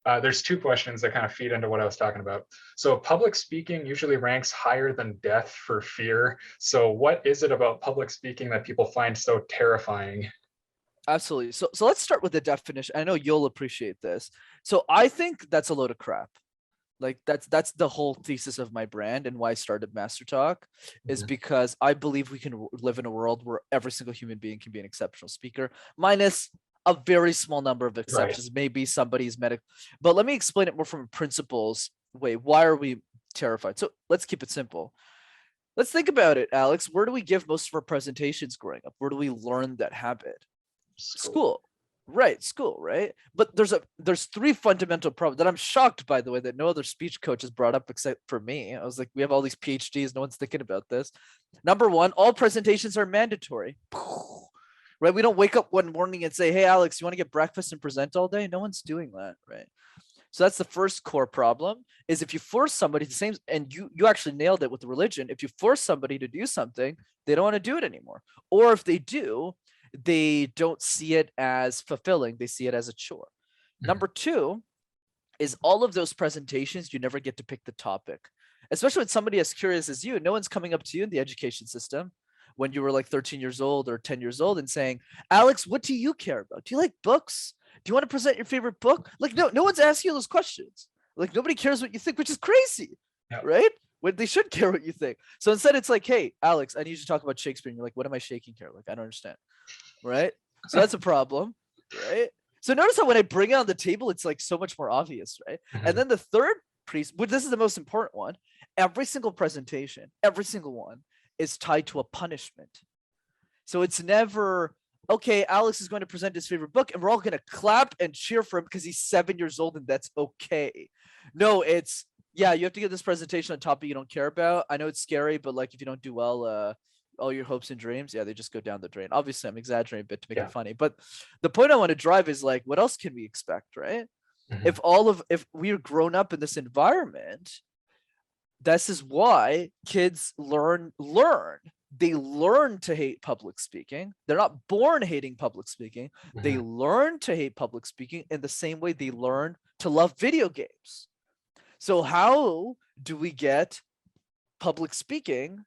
There's two questions that kind of feed into what I was talking about. So public speaking usually ranks higher than death for fear. So what is it about public speaking that people find so terrifying? Absolutely. So let's start with the definition. I know you'll appreciate this. So I think that's a load of crap. Like that's the whole thesis of my brand and why I started Master Talk, is Mhm. because I believe we can live in a world where every single human being can be an exceptional speaker, minus a very small number of Right. exceptions. Maybe somebody's medic, but let me explain it more from a principles way. Why are we terrified? So let's keep it simple. Let's think about it, Alex. Where do we give most of our presentations growing up? Where do we learn that habit? School. School. Right, school, right? But there's three fundamental problems that I'm shocked, by the way, that no other speech coach has brought up except for me. I was like, we have all these PhDs, no one's thinking about this. Number one, all presentations are mandatory. Right? We don't wake up one morning and say, hey Alex, you want to get breakfast and present all day? No one's doing that, right? So that's the first core problem, is if you force somebody to same, and you actually nailed it with the religion. If you force somebody to do something, they don't want to do it anymore. Or if they do, they don't see it as fulfilling. They see it as a chore. Mhm. Number two is all of those presentations, you never get to pick the topic. Especially with somebody as curious as you, no one's coming up to you in the education system when you were like 13 years old or 10 years old and saying, Alex, what do you care about? Do you like books? Do you want to present your favorite book? Like, no one's asking you those questions. Like, nobody cares what you think, which is crazy, Yeah. right? When they should care what you think. So instead, it's like, hey, Alex, I need you to talk about Shakespeare. And you're like, what am I shaking here? Like, I don't understand, right? So that's a problem, right? So notice how when I bring it on the table, it's like so much more obvious, right? And Mhm. then the third piece, which this is the most important one, every single presentation, every single one is tied to a punishment. So it's never, okay, Alex is going to present his favorite book and we're all going to clap and cheer for him because he's 7 years old and that's okay. No, it's, yeah, you have to give this presentation on a topic you don't care about. I know it's scary, but like if you don't do well, all your hopes and dreams, yeah, they just go down the drain. Obviously, I'm exaggerating a bit to make it Yeah. funny, but the point I want to drive is like, what else can we expect, right? Mhm. If we're grown up in this environment, this is why kids learn. They learn to hate public speaking. They're not born hating public speaking. They Mhm. learn to hate public speaking in the same way they learn to love video games. So how do we get public speaking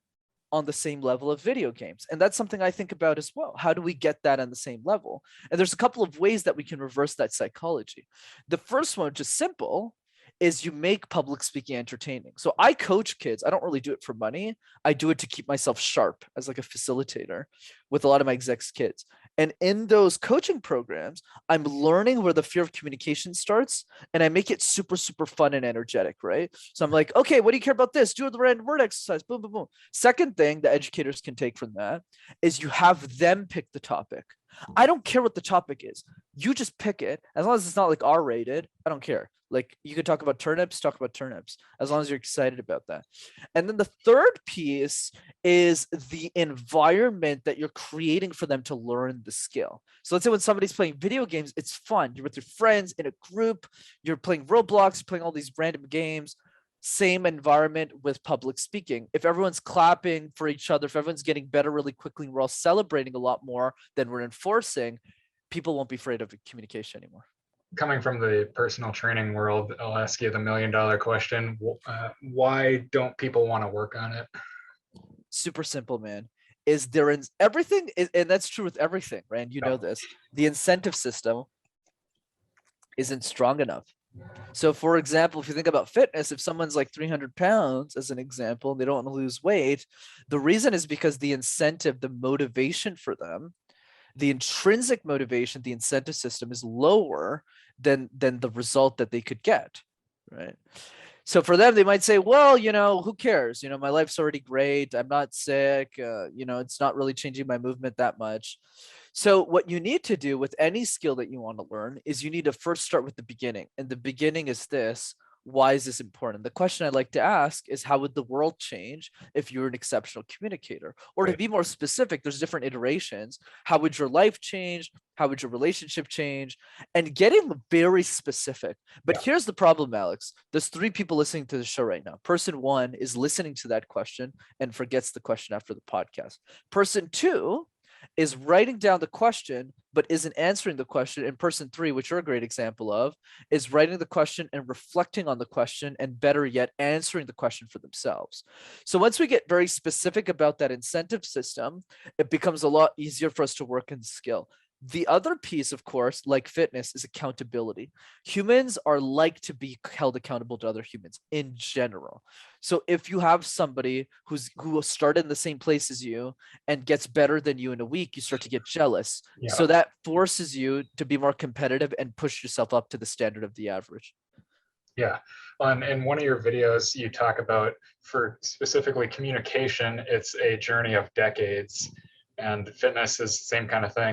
on the same level of video games? And that's something I think about as well. How do we get that on the same level? And there's a couple of ways that we can reverse that psychology. The first one, which is simple, is you make public speaking entertaining. So I coach kids. I don't really do it for money. I do it to keep myself sharp as like a facilitator with a lot of my execs kids. And in those coaching programs, I'm learning where the fear of communication starts and I make it super, super fun and energetic, right? So I'm like, okay, what do you care about this? Do the random word exercise. Boom, boom, boom. Second thing that educators can take from that is you have them pick the topic. I don't care what the topic is. You just pick it. As long as it's not like R rated, I don't care. Like you could talk about turnips, talk about turnips, as long as you're excited about that. And then the third piece is the environment that you're creating for them to learn the skill. So let's say when somebody's playing video games, it's fun. You're with your friends in a group, you're playing Roblox, you're playing all these random games. Same environment with public speaking. If everyone's clapping for each other, if everyone's getting better really quickly, and we're all celebrating a lot more than we're enforcing, people won't be afraid of communication anymore. Coming from the personal training world, I'll ask you the $1 million question. Why don't people want to work on it? Super simple, man. Is there in everything, and that's true with everything, right? And you know No. this. The incentive system isn't strong enough. So, for example, if you think about fitness, if someone's like 300 pounds, as an example, and they don't want to lose weight, the reason is because the incentive, the motivation for them, the intrinsic motivation, the incentive system is lower than the result that they could get, right? So for them, they might say, well, who cares? My life's already great. I'm not sick. It's not really changing my movement that much. So what you need to do with any skill that you want to learn is you need to first start with the beginning. And the beginning is this. Why is this important? The question I'd like to ask is, how would the world change if you were an exceptional communicator? Or to Right. be more specific, there's different iterations. How would your life change? How would your relationship change? And getting very specific. But Yeah. here's the problem, Alex. There's three people listening to the show right now. Person one is listening to that question and forgets the question after the podcast. Person two is writing down the question but isn't answering the question. And person three, which you're a great example of, is writing the question and reflecting on the question, and better yet, answering the question for themselves. So once we get very specific about that incentive system, it becomes a lot easier for us to work in skill. The other piece, of course, like fitness, is accountability. Humans are like to be held accountable to other humans in general. So if you have somebody who started in the same place as you and gets better than you in a week, you start to get jealous. Yeah. So that forces you to be more competitive and push yourself up to the standard of the average. Yeah. In one of your videos, you talk about, for specifically communication, it's a journey of decades, and fitness is the same kind of thing.